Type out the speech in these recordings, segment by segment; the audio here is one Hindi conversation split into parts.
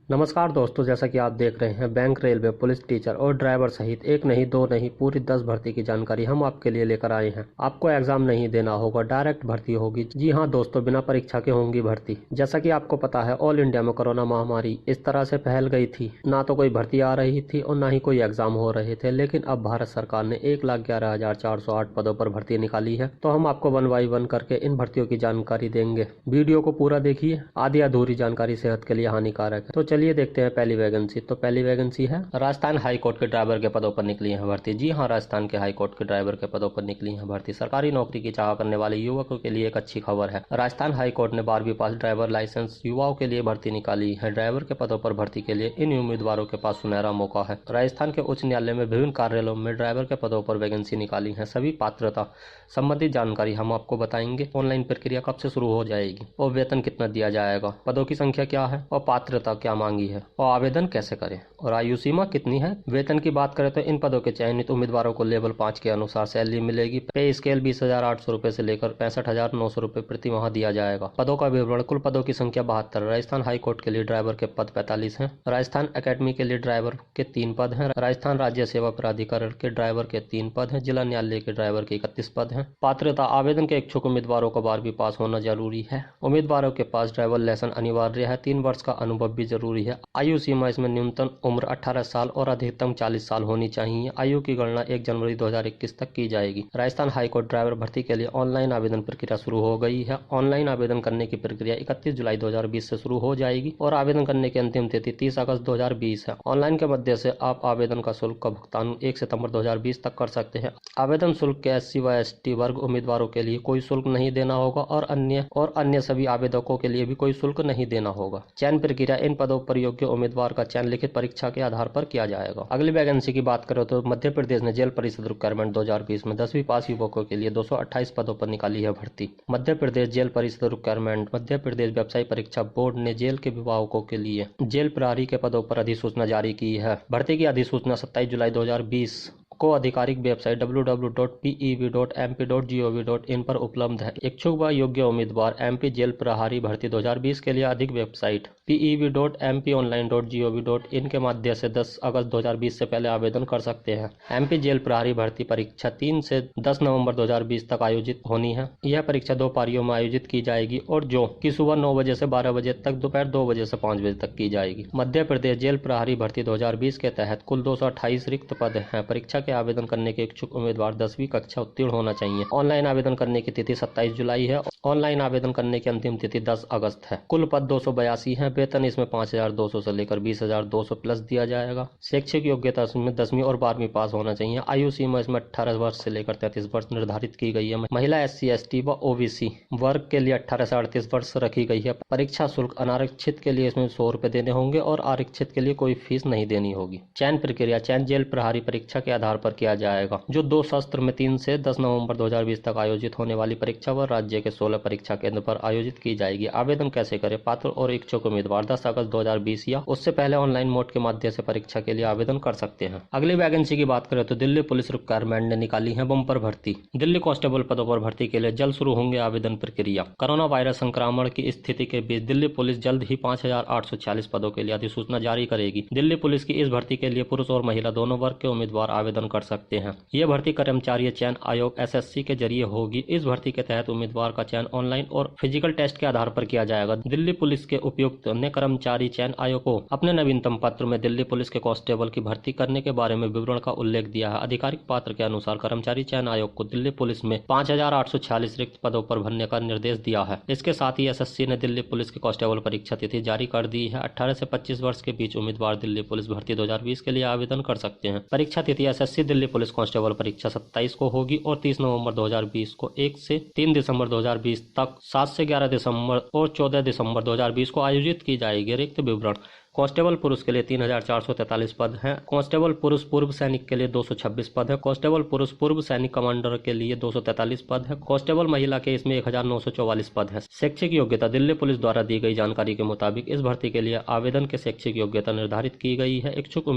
नमस्कार दोस्तों, जैसा कि आप देख रहे हैं बैंक, रेलवे, पुलिस, टीचर और ड्राइवर सहित एक नहीं दो नहीं पूरी 10 भर्ती की जानकारी हम आपके लिए लेकर आए हैं। आपको एग्जाम नहीं देना होगा, डायरेक्ट भर्ती होगी। जी हां दोस्तों, बिना परीक्षा के होंगी भर्ती। जैसा कि आपको पता है, ऑल इंडिया में कोरोना महामारी इस तरह से फैल गई थी, ना तो कोई भर्ती आ रही थी और ना ही कोई एग्जाम हो रहे थे। लेकिन अब भारत सरकार ने 1,11,408 पदों पर भर्ती निकाली है। तो हम आपको 1 बाई 1 करके इन भर्तियों की जानकारी देंगे। वीडियो को पूरा देखिए, आधी अधूरी जानकारी सेहत के लिए हानिकारक है। तो चलिए देखते हैं पहली वैकेंसी। तो पहली वैकेंसी है राजस्थान हाई कोर्ट के ड्राइवर के पदों पर निकली है भर्ती। जी हां, राजस्थान के हाई कोर्ट के ड्राइवर के पदों पर निकली है भर्ती। सरकारी नौकरी की चाह करने वाले युवकों के लिए एक अच्छी खबर है। राजस्थान हाई कोर्ट ने 12वीं पास ड्राइवर लाइसेंस युवाओं के लिए भर्ती निकाली है। ड्राइवर के पदों पर भर्ती के लिए इन उम्मीदवारों के पास सुनहरा मौका है। राजस्थान के उच्च न्यायालय में विभिन्न कार्यालयों में ड्राइवर के पदों पर वैकेंसी निकाली है। सभी पात्रता संबंधित जानकारी हम आपको बताएंगे। ऑनलाइन प्रक्रिया कब से शुरू हो जाएगी और वेतन कितना दिया जाएगा, पदों की संख्या क्या है और पात्रता क्या मांगी है और आवेदन कैसे करें और आयु सीमा कितनी है। वेतन की बात करें तो इन पदों के चयनित उम्मीदवारों को लेवल 5 के अनुसार सैलरी मिलेगी। पे स्केल 20,800 रुपए से लेकर 65,900 रुपए प्रति माह दिया जाएगा। पदों का विवरण: कुल पदों की संख्या 72। राजस्थान हाई कोर्ट के लिए ड्राइवर के पद 45 हैं। राजस्थान अकेडमी के लिए ड्राइवर के 3 पद हैं। राजस्थान राज्य सेवा प्राधिकरण के ड्राइवर के 3 पद हैं। जिला न्यायालय के ड्राइवर के 31 पद हैं। पात्रता: आवेदन के इच्छुक उम्मीदवारों को 12वीं पास होना जरूरी है। उम्मीदवारों के पास ड्राइवर लाइसेंस अनिवार्य है। 3 वर्ष का अनुभव भी जरूरी है। आयु सीमा इसमें न्यूनतम उम्र 18 साल और अधिकतम 40 साल होनी चाहिए। आयु की गणना 1 जनवरी 2021 तक की जाएगी। राजस्थान हाईकोर्ट ड्राइवर भर्ती के लिए ऑनलाइन आवेदन प्रक्रिया शुरू हो गई है। ऑनलाइन आवेदन करने की प्रक्रिया 31 जुलाई 2020 से शुरू हो जाएगी और आवेदन करने की अंतिम तिथि 30 अगस्त 2020 है। ऑनलाइन के मध्य से आप आवेदन का शुल्क का भुगतान 1 सितंबर 2020 तक कर सकते हैं। आवेदन शुल्क के SC व ST वर्ग उम्मीदवारों के लिए कोई शुल्क नहीं देना होगा और अन्य सभी आवेदकों के लिए भी कोई शुल्क नहीं देना होगा। चयन प्रक्रिया: इन पदों पर योग्य उम्मीदवार का चयन लिखित परीक्षा के आधार पर किया जाएगा। अगली वैकेंसी की बात करें तो मध्य प्रदेश ने जेल परिषद रिक्वायरमेंट 2020 में 10वीं पास युवकों के लिए 228 पदों पर निकाली है भर्ती। मध्य प्रदेश जेल परिषद रिक्वायरमेंट मध्य प्रदेश व्यवसायिक परीक्षा बोर्ड ने जेल के विभागों के लिए जेल प्रहरी के पदों पर अधिसूचना जारी की है। भर्ती की अधिसूचना 27 जुलाई 2020 को आधिकारिक वेबसाइट www.pev.mp.gov.in पर उपलब्ध है। इच्छुक व योग्य उम्मीदवार MP जेल प्रहरी भर्ती 2020 के लिए अधिक वेबसाइट pev.mponline.gov.in के माध्यम से 10 अगस्त 2020 से पहले आवेदन कर सकते हैं। MP जेल प्रहरी भर्ती परीक्षा 3 से 10 नवंबर 2020 तक आयोजित होनी है। यह परीक्षा 2 पारियों में आयोजित की जाएगी और जो कि सुबह 9 बजे से 12 बजे तक, दोपहर 2 बजे से 5 बजे तक की जाएगी। मध्य प्रदेश जेल प्रहरी भर्ती 2020 के तहत कुल 228 रिक्त पद हैं। परीक्षा के आवेदन करने के इच्छुक उम्मीदवार 10वीं कक्षा उत्तीर्ण होना चाहिए। ऑनलाइन आवेदन करने की तिथि 27 जुलाई है। ऑनलाइन आवेदन करने की अंतिम तिथि 10 अगस्त है। कुल पद 282 हैं। वेतन इसमें 5,200 से लेकर 20,200 प्लस दिया जाएगा। शैक्षिक योग्यता इसमें 10वीं और 12वीं पास होना चाहिए। आयु सीमा इसमें 18 वर्ष से लेकर 33 वर्ष निर्धारित की गई है। महिला SC ST व OBC वर्ग के लिए 18 से 38 वर्ष रखी गई है। परीक्षा शुल्क: अनारक्षित के लिए इसमें 100 रुपए देने होंगे और आरक्षित के लिए कोई फीस नहीं देनी होगी। चयन प्रक्रिया: चयन जेल प्रहरी परीक्षा के आधार पर किया जाएगा, जो 2 सत्र में 3 से 10 नवंबर 2020 तक आयोजित होने वाली परीक्षा व राज्य के 16 परीक्षा केंद्र पर आयोजित की जाएगी। आवेदन कैसे करें? पात्र और इच्छुक उम्मीदवार 10 अगस्त 2020 या उससे पहले ऑनलाइन मोड के माध्यम से परीक्षा के लिए आवेदन कर सकते हैं। अगली वैकेंसी की बात करें तो दिल्ली पुलिस रिक्वायरमेंट ने निकाली है बम्पर भर्ती। दिल्ली कांस्टेबल पदों पर भर्ती के लिए जल्द शुरू होंगे आवेदन प्रक्रिया। कोरोना वायरस संक्रमण की स्थिति के बीच दिल्ली पुलिस जल्द ही 5,846 पदों के लिए अधिसूचना जारी करेगी। दिल्ली पुलिस की इस भर्ती के लिए पुरुष और महिला दोनों वर्ग के उम्मीदवार आवेदन कर सकते हैं। यह भर्ती कर्मचारी चयन आयोग SSC के जरिए होगी। इस भर्ती के तहत उम्मीदवार का चयन ऑनलाइन और फिजिकल टेस्ट के आधार पर किया जाएगा। दिल्ली पुलिस के उपायुक्त ने कर्मचारी चयन आयोग को अपने नवीनतम पत्र में दिल्ली पुलिस के कांस्टेबल की भर्ती करने के बारे में विवरण का उल्लेख दिया है। आधिकारिक पत्र के अनुसार कर्मचारी चयन आयोग को दिल्ली पुलिस में 5,846 रिक्त पदों पर भरने का निर्देश दिया है। इसके साथ ही SSC ने दिल्ली पुलिस के कांस्टेबल परीक्षा तिथि जारी कर दी है। 18 से 25 वर्ष के बीच उम्मीदवार दिल्ली पुलिस भर्ती 2020 के लिए आवेदन कर सकते हैं। परीक्षा तिथि: SSC दिल्ली पुलिस कांस्टेबल परीक्षा 27 को होगी और 30 नवंबर 2020 को 1 से 3 दिसंबर 2020 तक 7 से 11 दिसंबर और 14 दिसंबर 2020 को आयोजित की जाएगी। रिक्त विवरण: कांस्टेबल पुरुष के लिए 3,443 पद हैं। कांस्टेबल पुरुष पूर्व सैनिक के लिए 226 पद है। कांस्टेबल पुरुष पूर्व सैनिक कमांडर के लिए 243 पद है। कांस्टेबल महिला के इसमें 1,944 पद है। शैक्षिक योग्यता: दिल्ली पुलिस द्वारा दी गई जानकारी के मुताबिक इस भर्ती के लिए आवेदन के शैक्षिक योग्यता निर्धारित की गई है। इच्छुक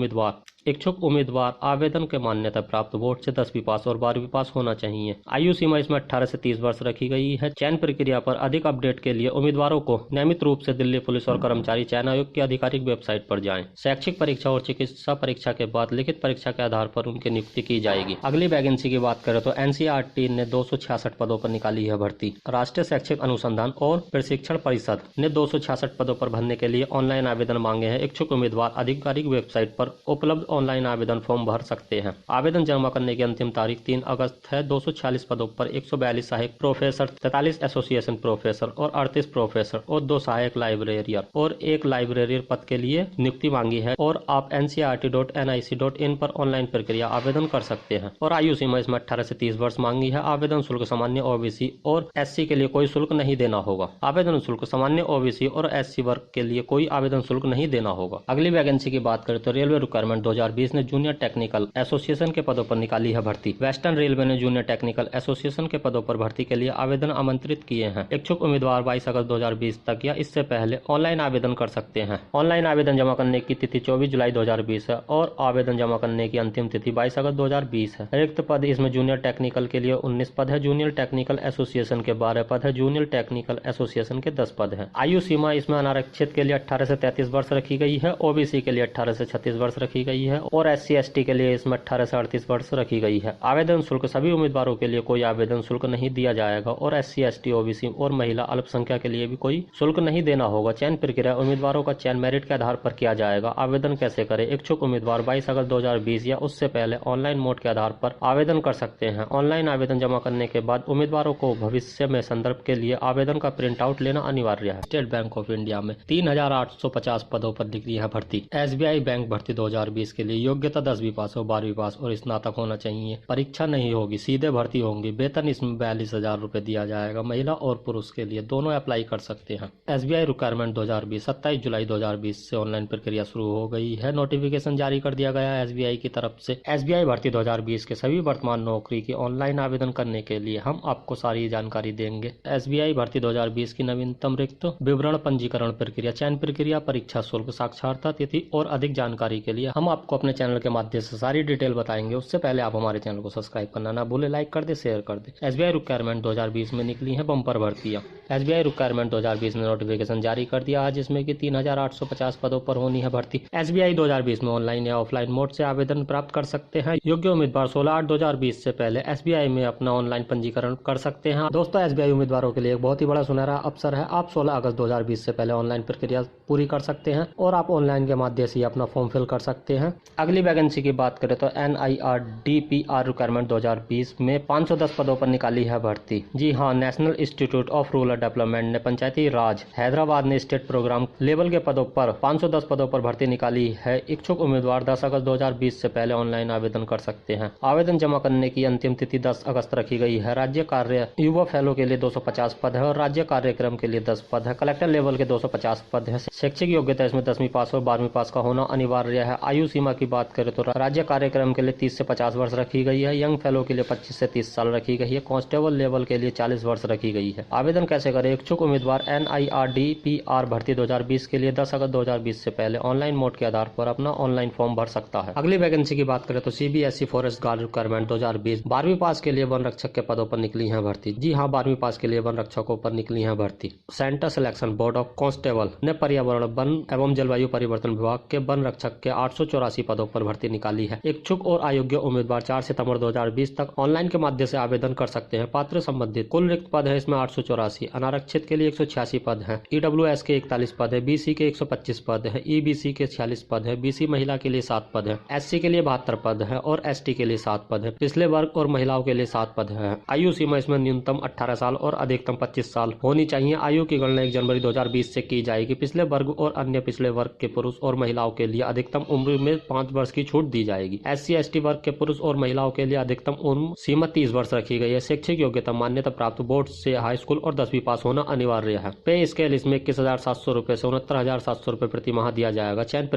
उम्मीदवार आवेदन के मान्यता प्राप्त बोर्ड से 10वीं पास और 12वीं पास होना चाहिए। आयु सीमा इसमें 18 से 30 वर्ष रखी गई है। चयन प्रक्रिया पर अधिक अपडेट के लिए उम्मीदवारों को नियमित रूप से दिल्ली पुलिस और कर्मचारी चयन आयोग की आधिकारिक वेबसाइट पर जाएं। शैक्षिक परीक्षा और चिकित्सा परीक्षा के बाद लिखित परीक्षा के आधार पर उनकी नियुक्ति की जाएगी। अगली वैकेंसी की बात करें तो एनसीईआरटी ने 266 पदों पर निकाली है भर्ती। राष्ट्रीय शैक्षिक अनुसंधान और प्रशिक्षण परिषद ने 266 पदों पर भरने के लिए ऑनलाइन आवेदन मांगे हैं। इच्छुक उम्मीदवार आधिकारिक वेबसाइट पर उपलब्ध ऑनलाइन आवेदन फॉर्म भर सकते हैं। आवेदन जमा करने की अंतिम तारीख 3 अगस्त है। 246 पदों पर 142 सहायक प्रोफेसर, 43 एसोसिएशन प्रोफेसर और 38 प्रोफेसर और 2 सहायक लाइब्रेरियर और 1 लाइब्रेरियर पद के लिए नियुक्ति मांगी है और आप ncrt.nic.in पर ऑनलाइन प्रक्रिया आवेदन कर सकते हैं। और आयु सीमा इसमें 18 से 30 वर्ष मांगी है। आवेदन शुल्क सामान्य ओबीसी और एससी के लिए कोई शुल्क नहीं देना होगा। आवेदन शुल्क सामान्य ओबीसी और एससी वर्ग के लिए कोई आवेदन शुल्क नहीं देना होगा। अगली वैकेंसी की बात करें तो रेलवे रिक्वायरमेंट 2020 ने जूनियर टेक्निकल एसोसिएशन के पदों पर निकाली है भर्ती। वेस्टर्न रेलवे ने जूनियर टेक्निकल एसोसिएशन के पदों पर भर्ती के लिए आवेदन आमंत्रित किए हैं। इच्छुक उम्मीदवार 22 अगस्त 2020 तक या इससे पहले ऑनलाइन आवेदन कर सकते हैं। ऑनलाइन आवेदन जमा करने की तिथि 24 जुलाई 2020 है और आवेदन जमा करने की अंतिम तिथि 22 अगस्त 2020 है। रिक्त पद इसमें जूनियर टेक्निकल के लिए 19 पद है, जूनियर टेक्निकल एसोसिएशन के 12 पद है, जूनियर टेक्निकल एसोसिएशन के 10 पद है। आयु सीमा इसमें अनारक्षित के लिए 18 से 33 वर्ष रखी गई है, ओबीसी के लिए 18 से 36 वर्ष रखी गई है और एससी एसटी के लिए इसमें 18 से 38 वर्ष रखी गई है। आवेदन शुल्क सभी उम्मीदवारों के लिए कोई आवेदन शुल्क नहीं दिया जाएगा और एससी एसटी ओबीसी और महिला अल्पसंख्यक के लिए भी कोई शुल्क नहीं देना होगा। चयन प्रक्रिया उम्मीदवारों का चयन मेरिट के आधार पर किया जाएगा। आवेदन कैसे करें? इच्छुक उम्मीदवार 22 अगस्त 2020 या उससे पहले ऑनलाइन मोड के आधार पर आवेदन कर सकते हैं। ऑनलाइन आवेदन जमा करने के बाद उम्मीदवारों को भविष्य में संदर्भ के लिए आवेदन का प्रिंट आउट लेना अनिवार्य है। स्टेट बैंक ऑफ इंडिया में 3850 पदों पर निकली है भर्ती। एसबीआई बैंक भर्ती 2020 के लिए योग्यता 10वीं पास और 12वीं पास और स्नातक होना चाहिए। परीक्षा नहीं होगी, सीधे भर्ती होंगी। वेतन इसमें 42,000 रुपए दिया जाएगा। महिला और पुरुष के लिए दोनों अप्लाई कर सकते हैं। एसबीआई रिक्वायरमेंट 2020 27 जुलाई 2020 से ऑनलाइन प्रक्रिया शुरू हो गई है। नोटिफिकेशन जारी कर दिया गया है एसबीआई की तरफ से। एसबीआई भर्ती 2020 के सभी वर्तमान नौकरी की ऑनलाइन आवेदन करने के लिए हम आपको सारी जानकारी देंगे। एसबीआई भर्ती 2020 की नवीनतम रिक्त विवरण, पंजीकरण प्रक्रिया, चयन प्रक्रिया, परीक्षा शुल्क, साक्षरता तिथि और अधिक जानकारी के लिए हम आपको अपने चैनल के माध्यम से सारी डिटेल बताएंगे। उससे पहले आप हमारे चैनल को सब्सक्राइब करना ना भूले, लाइक कर दे, शेयर कर दे। एसबीआई रिक्वायरमेंट 2020 में निकली है बम्पर भर्तियां। एसबीआई रिक्वायरमेंट 2020 ने नोटिफिकेशन जारी कर दिया है जिसमें कि 3850 पदों पर होनी है भर्ती। एसबीआई 2020 में ऑनलाइन या ऑफलाइन मोड से आवेदन प्राप्त कर सकते हैं। योग्य उम्मीदवार 16/8/2020 से पहले एसबीआई में अपना ऑनलाइन पंजीकरण कर सकते हैं। दोस्तों, एसबीआई उम्मीदवारों के लिए एक बहुत ही बड़ा सुनहरा अवसर है। आप 16 अगस्त 2020 से पहले ऑनलाइन प्रक्रिया पूरी कर सकते हैं और आप ऑनलाइन के माध्यम से अपना फॉर्म फिल कर सकते हैं। अगली वैकेंसी की बात करें तो NIRDPR रिक्वायरमेंट 2020 में 510 पदों पर निकाली है भर्ती। जी हाँ, national institute of rural development ने पंचायती राज हैदराबाद ने स्टेट प्रोग्राम लेवल के पदों पर 510 पदों पर भर्ती निकाली है। इच्छुक उम्मीदवार 10 अगस्त 2020 से पहले ऑनलाइन आवेदन कर सकते हैं। आवेदन जमा करने की अंतिम तिथि 10 अगस्त रखी गई है। राज्य कार्य युवा फेलो के लिए 250 पद है और राज्य कार्यक्रम के लिए 10 पद है। कलेक्टर लेवल के 250 पद है। शैक्षिक योग्यता इसमें 10वीं पास और 12वीं पास का होना अनिवार्य है। आयु सीमा की बात करें तो राज्य कार्यक्रम के लिए 30 से 50 वर्ष रखी गई है। यंग फेलो के लिए 25 से 30 साल रखी गई है। कांस्टेबल लेवल के लिए 40 वर्ष रखी गई है। आवेदन कैसे करें? इच्छुक उम्मीदवार NIRDPR भर्ती 2020 के लिए 10 अगस्त 2020 से पहले ऑनलाइन मोड के आधार पर अपना ऑनलाइन फॉर्म भर सकता है। अगली वैकेंसी की बात करें तो CBSE फॉरेस्ट गार्ड रिक्वायरमेंट 2020 12वीं पास के लिए वन रक्षक के पदों पर निकली है भर्ती। जी हाँ, 12वीं पास के लिए वन रक्षकों पर निकली है भर्ती। Central selection board of constable ने पर्यावरण, वन एवं जलवायु परिवर्तन विभाग के वन रक्षक के 884 पदों पर भर्ती निकाली है। इच्छुक और अयोग्य उम्मीदवार 4 सितंबर 2020 तक ऑनलाइन के माध्यम से आवेदन कर सकते हैं। पात्र संबंधित कुल रिक्त पद है इसमें 884, अनारक्षित के लिए 186 पद है, EWS के 41 पद है, BC के 125 पद है, EBC के 46 पद है, BC महिला के लिए 7 पद है, SC के लिए 72 पद है और ST के लिए 7 पद है। पिछले वर्ग और महिलाओं के लिए 7 पद है। आयु सीमा इसमें न्यूनतम 18 साल और अधिकतम 25 साल होनी चाहिए। आयु की गणना 1 जनवरी 2020 से की जाएगी। पिछले वर्ग और अन्य पिछले वर्ग के पुरुष और महिलाओं के लिए अधिकतम उम्र में 5 वर्ष की छूट दी जाएगी। SC ST वर्ग के पुरुष और महिलाओं के लिए अधिकतम उम्र सीमा 30 वर्ष रखी गई है। शैक्षिक योग्यता मान्यता प्राप्त बोर्ड से हाई स्कूल और 10वीं पास होना अनिवार्य है। पे स्केल इसमें 21,700 रुपए से 69,700 रुपए प्रति माह दिया जाएगा। चयन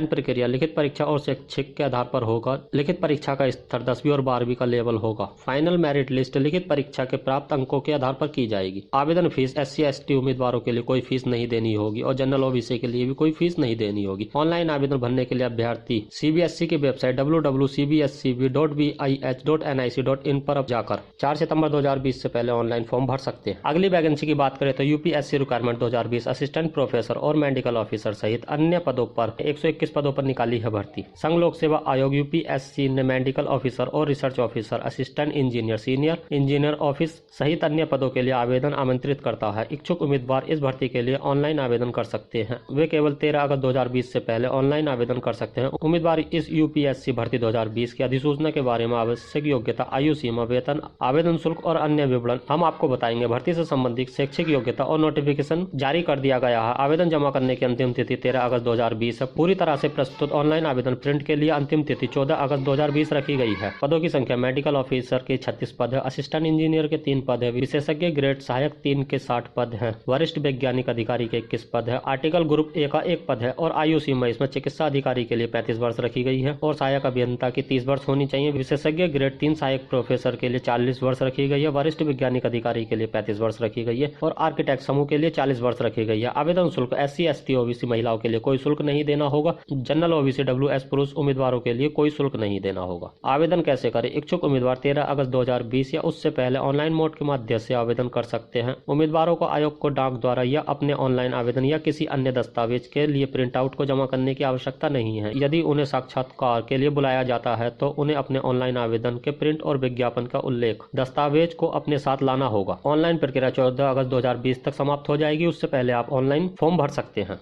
प्रक्रिया लिखित परीक्षा और शैक्षिक के आधार पर होगा। लिखित परीक्षा का स्तर 10वीं और 12वीं का लेवल होगा। फाइनल मेरिट लिस्ट लिखित परीक्षा के प्राप्त अंकों के आधार पर की जाएगी। आवेदन फीस SC ST उम्मीदवारों के लिए कोई फीस नहीं देनी होगी और जनरल OBC के लिए भी कोई फीस नहीं देनी होगी। ऑनलाइन आवेदन भरने के लिए अभ्यर्थी CBSE की वेबसाइट www.cbscb.bih.nic.in पर जाकर 4 सितंबर 2020 से पहले ऑनलाइन फॉर्म भर सकते हैं। अगली वैकेंसी की बात करें तो UPSC रिक्वायरमेंट 2020 असिस्टेंट प्रोफेसर और मेडिकल ऑफिसर ऑफिसर सहित अन्य पदों पर 121 पदों पर निकाली है भर्ती। संघ लोक सेवा आयोग यूपीएससी ने मेडिकल ऑफिसर और research officer, assistant engineer, senior engineer office सहित अन्य पदों के लिए आवेदन आमंत्रित करता है। इच्छुक उम्मीदवार इस भर्ती के लिए ऑनलाइन आवेदन कर सकते हैं। वे केवल 13 अगस्त 2020 से पहले ऑनलाइन आवेदन कर सकते हैं। उम्मीदवार इस यूपीएससी भर्ती 2020 की अधिसूचना के बारे में आवश्यक योग्यता, आयु सीमा, वेतन, आवेदन शुल्क और अन्य विवरण हम आपको बताएंगे। भर्ती से संबंधित शैक्षिक योग्यता और नोटिफिकेशन जारी कर दिया गया है। आवेदन जमा करने की अंतिम तिथि 13 अगस्त 2020 है। पूरी तरह से प्रस्तुत ऑनलाइन आवेदन प्रिंट के लिए अंतिम तिथि 14 अगस्त 2020 रखी गई है। पदों की संख्या मेडिकल ऑफिसर के 36 पद है, असिस्टेंट इंजीनियर के 3 पद है, विशेषज्ञ ग्रेड सहायक 3 के 60 पद हैं, वरिष्ठ वैज्ञानिक अधिकारी के 21 पद है, आर्टिकल ग्रुप ए का 1 पद है और आयु सीमा इसमें चिकित्सा अधिकारी के लिए 35 वर्ष रखी गई है और सहायक अभियंता की 30 वर्ष होनी चाहिए। विशेषज्ञ ग्रेड 3 सहायक प्रोफेसर के लिए 40 वर्ष रखी गई है, वरिष्ठ वैज्ञानिक अधिकारी के लिए 35 वर्ष रखी गई है और आर्किटेक्ट समूह के लिए 40 वर्ष रखी गई है। आवेदन शुल्क SC, ST, OBC महिलाओं के लिए कोई शुल्क नहीं देना होगा। जनरल, OBC, WS पुरुष उम्मीदवारों के लिए कोई शुल्क नहीं देना होगा। आवेदन कैसे करें? इच्छुक उम्मीदवार 13 अगस्त 2020 या उससे पहले ऑनलाइन मोड के माध्यम से आवेदन कर सकते हैं। उम्मीदवारों को आयोग को डाक द्वारा या अपने ऑनलाइन आवेदन या किसी अन्य दस्तावेज के लिए प्रिंट आउट को जमा करने की आवश्यकता नहीं है। यदि उन्हें साक्षात्कार के लिए बुलाया जाता है तो उन्हें अपने ऑनलाइन आवेदन के प्रिंट और विज्ञापन का उल्लेख दस्तावेज को अपने साथ लाना होगा। ऑनलाइन प्रक्रिया 14 अगस्त 2020 तक समाप्त हो जाएगी। उससे पहले आप ऑनलाइन फॉर्म भर सकते हैं।